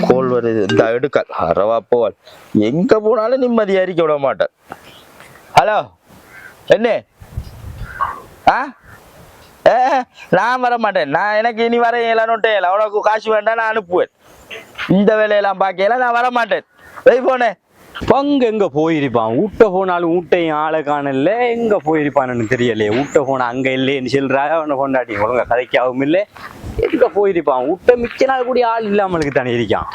கோல் வருது இந்த எடுக்கல் அரவா போவாள் எங்க போனாலும் நிம்மதியா இருக்க விட மாட்டேன். ஹலோ என்ன நான் வர மாட்டேன். நான் எனக்கு இனி வர இயலான்னுட்டே இல்லை. உனக்கு காசு வேண்டாம் நான் அனுப்புவேன். இந்த வேலையெல்லாம் பார்க்கல நான் வர மாட்டேன். போய் போனேன். பங்கு எங்க போயிருப்பான்? ஊட்ட போனாலும் ஊட்டையும் ஆளை காணல. எங்க போயிருப்பான்னு தெரியலையே. ஊட்ட போனா அங்க இல்லைன்னு சொல்றாங்க. அவனை கொண்டாடி ஒழுங்கா கதைக்காவும் இல்லை. எங்க போயிருப்பான்? ஊட்ட மிச்ச நாள் கூடிய ஆள் இல்லாமலுக்கு தானே இருக்கான்.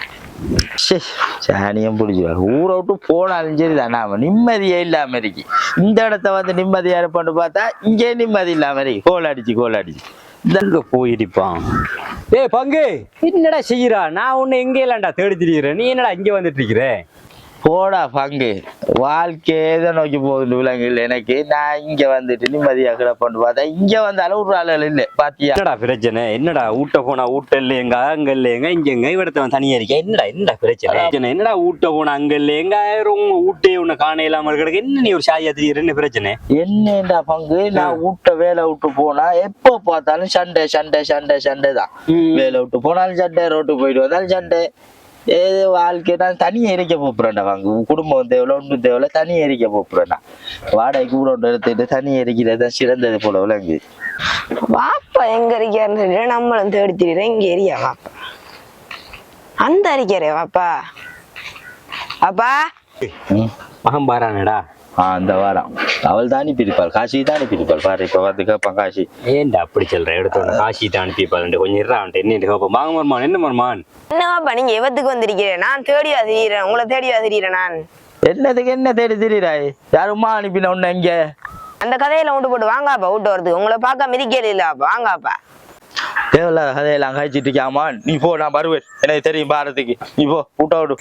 சாணியம் பிடிச்சிருவாரு. ஊரை விட்டு போனாலும் சரிதான் நாம நிம்மதியே இல்லாம இருக்கு. இந்த இடத்த வந்து நிம்மதியா இருப்பான்னு பார்த்தா இங்கே நிம்மதி இல்லாம இருக்கு. கோல் அடிச்சு எங்க போயிருப்பான்? பங்கு என்னடா செய்யறா? நான் உன்னை எங்க இல்லண்டா தேடி திரிகிறேன். நீ என்னடா இங்க வந்துட்டு இருக்கிற? போடா பங்கு, வாழ்க்கை எதை நோக்கி போகுது விலங்குகள் எனக்கு. நான் இங்க வந்துட்டு நிம்மதியா கிடப்பேன்னு பார்த்தா இங்க வந்தாலும் ஒரு ஆள் இல்லை. பாத்தியா என்னடா பிரச்சனை? என்னடா ஊட்ட போனா ஊட்ட இல்லையங்க அங்க இல்லையங்க இங்க இவடத்தவன் தனியா இருக்கேன். என்னடா பிரச்சனை? என்னடா ஊட்ட போனா அங்க இல்லையங்க ஊட்டே உன்னை காண இல்லாம கிடக்கு. என்ன நீ ஒரு சாயா தெரியுற? என்ன பிரச்சனை? என்னடா பங்கு, நான் ஊட்ட வேலை விட்டு போனா எப்போ பார்த்தாலும் சண்டை தான். வேலை விட்டு போனாலும் சண்டை, ரோட்டு போயிட்டு வந்தாலும் சண்டை. ஏது வாழ்க்கை நான் தனியாக எரிக்க போப்புறேன்டா. வாங்க குடும்பம் தேவையில்ல ஒன்றும் தேவையில்ல, தனியாக எரிக்க போப்புறேன்டா. வாடகை கூட ஒன்று எடுத்துட்டு தனியாக எரிக்கிறதா சிறந்தது போல விளங்கு. வாப்பா எங்க இருக்காருன்னு நம்மளும் தேடி திரிறேன். இங்க எரியா வாப்பா அந்த அறிக்கிறே வாப்பா. அப்பா மகம் பாரானடா. அந்த வாரம் அவள் தான் அனுப்பியிருப்பாள். காசி தான் அனுப்பியிருப்பாள். பாரு இப்ப வந்து கேட்பான் காசி. ஏன்டா அப்படி சொல்ற? எடுத்தோட காசி தான் அனுப்பியிருப்பாள். கொஞ்சம் இறான்ட்டு என்ன கேட்போம். வாங்க மருமான். என்ன மருமான்? என்னவாப்பா நீங்க எவத்துக்கு வந்திருக்கிறேன்? நான் தேடி அதிரீறேன். உங்களை தேடி அதிரீறேன். நான் என்னதுக்கு என்ன தேடி திரிறாய்? யாருமா அனுப்பின ஒண்ணு இங்க? அந்த கதையில உண்டு போட்டு வாங்காப்பா விட்டு வருது. உங்களை பார்க்க மிதிக்கல இல்லப்பா. வாங்காப்பா. தேவையில்லாத கதையெல்லாம் காய்ச்சிட்டு இருக்காமா. நீ போ, நான் வருவேன். எனக்கு தெரியும் பாரத்துக்கு. நீ போ, விட்டா விடு.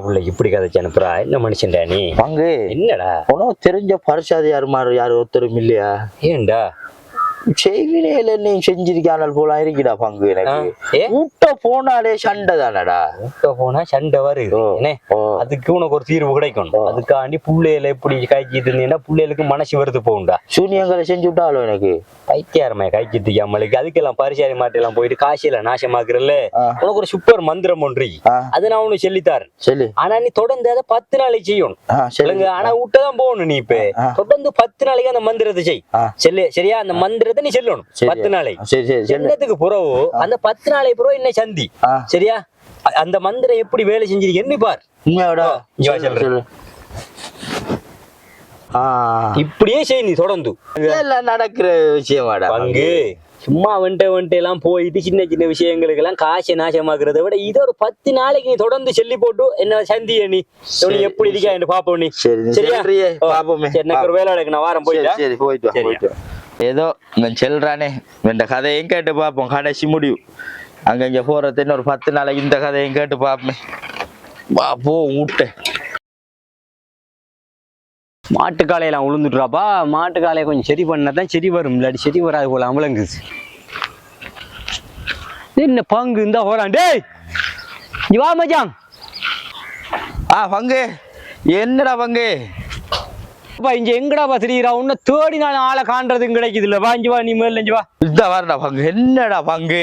பிள்ளை இப்படி கதைச்சு அனுப்புறா? என்ன மனுஷன்டா நீ? பங்கு என்னடா உனக்கு தெரிஞ்ச பரிசாது யாரு ஒருத்தரும் இல்லையா? ஏன்டா செய்வினையில நீ செஞ்சிருக்கானல் போல இருக்குடா பங்கு. எனக்கு ஊட்ட போனாலே சண்டை தானடா. ஊட்ட போனா சண்டை வருது. அதுக்கு உனக்கு ஒரு தீர்வு கிடைக்கணும். அதுக்காண்டி புள்ளையில எப்படி காய்ச்சிட்டு இருந்தீங்கன்னா புள்ளைகளுக்கு மனசு வருது போகும்டா. சூனியங்களை செஞ்சு விட்டாலும் எனக்கு பைத்தியாரமா காய்ச்சிட்டு அம்மளுக்கு. அதுக்கெல்லாம் பரிசாரி மாட்டெல்லாம் போயிட்டு காசியில நாசமாக்குறல. உனக்கு ஒரு சூப்பர் மந்திரம் ஒன்றி அது நான் உனக்கு சொல்லித்தாரேன். சொல்லு. ஆனா நீ தொடர்ந்து அதை 10 நாளைக்கு செய்யணும். ஆனா விட்டதான் போகணும். நீ இப்ப தொடர்ந்து 10 நாளைக்கு அந்த மந்திரத்தை செய். சொல்லு சரியா? அந்த மந்திரத்தை நீ சொல்லணும் 10 நாளைக்கு. என்னத்துக்கு புறவோ அந்த 10 நாளைக்கு புறவு என்ன சந்தி சரியா? அந்த மந்திரம் எப்படி வேலை செஞ்சிருக்கேன்னு பார். இப்படியே செய் நீ தொடர்ந்து. நடக்கிற விஷயமாடா பங்கு. சும்மா வந்துட்டு எல்லாம் போயிட்டு சின்ன விஷயங்களுக்கு எல்லாம் காசை நாசமாக்குறத விட இது ஒரு 10 நாளைக்கு நீ தொடர்ந்து சொல்லி போட்டு என்ன சந்திய நீ எப்படி இருக்கா என்று பாப்போம். நீ சரியா? எனக்கு ஒரு வேலை நான் வாரம் போயிட்டு ஏதோ செல்றானே இந்த கதையும் கேட்டு பார்ப்போம். கடைசி முடிவு அங்க இங்க போறது ஒரு 10 நாளைக்கு இந்த கதையும் கேட்டு பார்ப்போம். வா போ விட்டு. மாட்டுக்காலையெல்லாம் உளுந்துட்டுறாப்பா. மாட்டுக்காலையை கொஞ்சம் சரி பண்ணாதான் சரி வரும். இல்லாட்டி சரி வராது போல அமலங்குது. என்ன பங்கு இந்த போறான்? டேய் வா மச்சான். பங்கு என்னடா பங்கு? இங்க எங்கடா பாத்துறீரா? உன்ன தேடி நான் ஆளை காண்றதும் கிடைக்குது இல்ல. வாங்கி வா நீ மேல வா. இந்த வரடா பங்கு. என்னடா பங்கு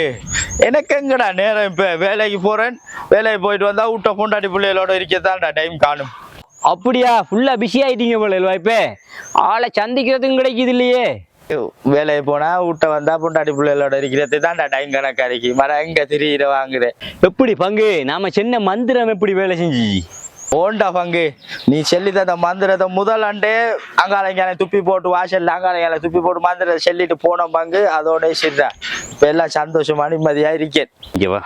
எனக்கு எங்கடா நேரம்? இப்ப வேலைக்கு போறேன். வேலைக்கு போயிட்டு வந்தா வீட்டை பொண்டாட்டி பிள்ளைகளோட இருக்கத்தான்டா டைம் காணும். அப்படியா? ஃபுல்லா பிஸி ஆயிட்டீங்க போல இப்ப. ஆளை சந்திக்கிறதும் கிடைக்குது இல்லையே. வேலைக்கு போனா வீட்டை வந்தா பொண்டாட்டி பிள்ளைகளோட இருக்கிறது தான்டா டைம் கணக்கா இருக்கு. மர எங்க திரியிற வாங்குறேன். எப்படி பங்கு நாம சின்ன மந்திரம் எப்படி வேலை செஞ்சு? ஓண்டா பங்கு நீ சொல்லி தந்த மந்திரத்தை முதல் ஆண்டே அங்காளைங்க துப்பி போட்டு வாசல்ல அங்காளைங்க துப்பி போட்டு மந்திரத்தை சொல்லிட்டு போன பங்கு. அதோட சரிடா இப்ப எல்லாம் சந்தோஷமா நிம்மதியா இருக்கேன். இங்கவா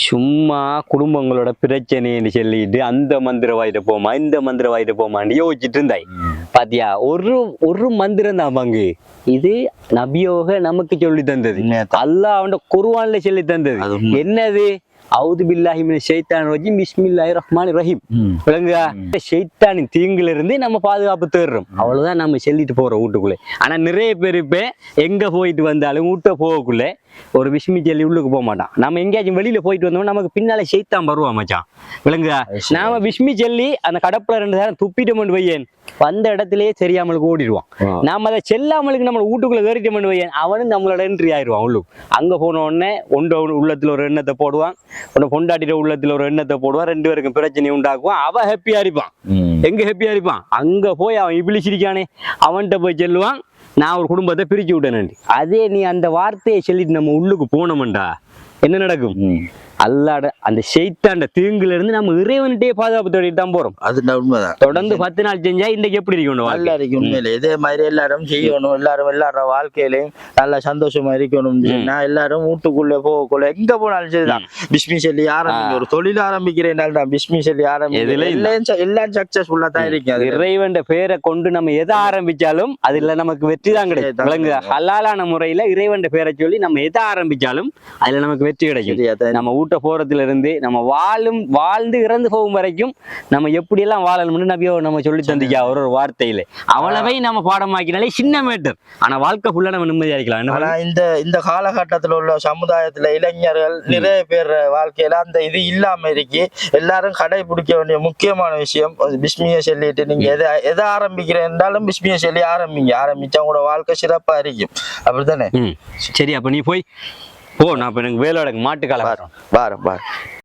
சும்மா குடும்பங்களோட பிரச்சனைன்னு சொல்லிட்டு அந்த மந்திர வாயிட்ட போமா இந்த மந்திர வாயிட்ட போமான்னு யோசிச்சுட்டு இருந்தாய். பாத்தியா? ஒரு மந்திரம் தான் பங்கு. இது நபியோக நமக்கு சொல்லி தந்தது. அல்லாஹ் அவன் குர்ஆன்ல சொல்லி தந்தது. என்னது? அவுது பில்லாஹி மினஷ் ஷைத்தானிர் ரஜீம் பிஸ்மில்லாஹிர் ரஹ்மானிர் ரஹீம். விளங்குதா? ஷைத்தானின் தீங்குல இருந்து நம்ம பாதுகாப்பு தேடுறோம். அவ்வளவுதான் நம்ம சொல்லிட்டு போறோம் வீட்டுக்குள்ளே. ஆனா நிறைய பேர் இப்ப எங்க போயிட்டு வந்தாலும் வீட்டை போகக்குள்ள ஒரு விஸ்மி சொல்லி உள்ளுக்கு போக மாட்டான். நம்ம எங்கேயாச்சும் வெளியில போயிட்டு வந்தோம் நமக்கு பின்னால ஷைத்தான் வருவான் மச்சான். விளங்குதா? நாம விஸ்மி சொல்லி அந்த கடப்புல 2 நேரம் துப்பிட்டு வையேன் வந்த இடத்திலேயே தெரியாமலுக்கு ஓடிடுவான். நாம அதை செல்லாமலுக்கு நம்ம வீட்டுக்குள்ள வேறிட்டு பண்ணுவேன், அவனும் நம்மளோட என்ட்ரி ஆயிடுவான் உள்ளுக்கு. அங்க போன உடனே உள்ளத்துல ஒரு எண்ணத்தை போடுவான், உன்னை கொண்டாடிட்ட உள்ளத்துல ஒரு எண்ணத்தை போடுவான், 2 பேருக்கும் பிரச்சனை உண்டாக்குவான். அவன் ஹாப்பியா இருப்பான். எங்க ஹாப்பியா இருப்பான்? அங்க போய் அவன் இபிலிச்சிருக்கானே அவன்கிட்ட போய் சொல்லுவான், நான் ஒரு குடும்பத்தை பிரிச்சு விட்டேன். அதே நீ அந்த வார்த்தையை சொல்லிட்டு நம்ம உள்ளுக்கு போனோம்டா என்ன நடக்கும்? அல்லாட அந்த ஷைத்தாண்ட தீங்குல இருந்து நம்ம இறைவன்கிட்டே பாதுகாப்பு தேடிட்டு தான் போறோம். அது உண்மைதான். தொடர்ந்து 10 நாள் செஞ்சா இன்றைக்கு எப்படி இருக்கணும்? நல்லா இருக்கு உண்மையில. இதே மாதிரி எல்லாரும் செய்யணும். எல்லாரோட வாழ்க்கையிலையும் நல்லா சந்தோஷமா இருக்கணும். எல்லாரும் வீட்டுக்குள்ள போகக்குள்ள எங்க போனாலும் சரிதான் பிஸ்மி சொல்லி ஆரம்பிங்க. ஒரு தொழில் ஆரம்பிக்கிறேன் தான் பிஸ்மி சொல்லி ஆரம்பிக்க எல்லாம் சக்சஸ்ஃபுல்லா தான் இருக்கு. இறைவன் பேரை கொண்டு நம்ம எதை ஆரம்பிச்சாலும் அதுல நமக்கு வெற்றி தான் கிடைக்கும். ஹலாலான முறையில இறைவன் பேரை சொல்லி நம்ம எதை ஆரம்பிச்சாலும் அதுல நமக்கு வெற்றி கிடைக்கும். நம்ம போறதுல இருந்து நம்ம வாழ்ந்து இறந்து போகும் வரைக்கும் நம்ம எப்படி எல்லாம் வாழணும்னு நபியோ நம்ம சொல்லி தந்திக்கா ஒரு வார்த்தையில. அவ்வளவை நம்ம பாடமாக்கினாலே சின்ன மேட்டர், ஆனா வாழ்க்கை ஃபுல்லா நம்ம நிம்மதியா இருக்கலாம். ஆனா இந்த காலகட்டத்துல உள்ள சமுதாயத்துல இளைஞர்கள் நிறைய பேர் வாழ்க்கையில அந்த இது இல்லாம இருக்கு. எல்லாரும் கடைபிடிக்க வேண்டிய முக்கியமான விஷயம் பிஸ்மியை சொல்லிட்டு நீங்க எதை ஆரம்பிக்கிறேன் என்றாலும் பிஸ்மியை சொல்லி ஆரம்பிச்சா உங்களோட வாழ்க்கை சிறப்பா இருக்கும். அப்படித்தானே? சரி, அப்ப நீ போய் நான் இப்ப எனக்கு வேலோட மாட்டுக்கால வாரம்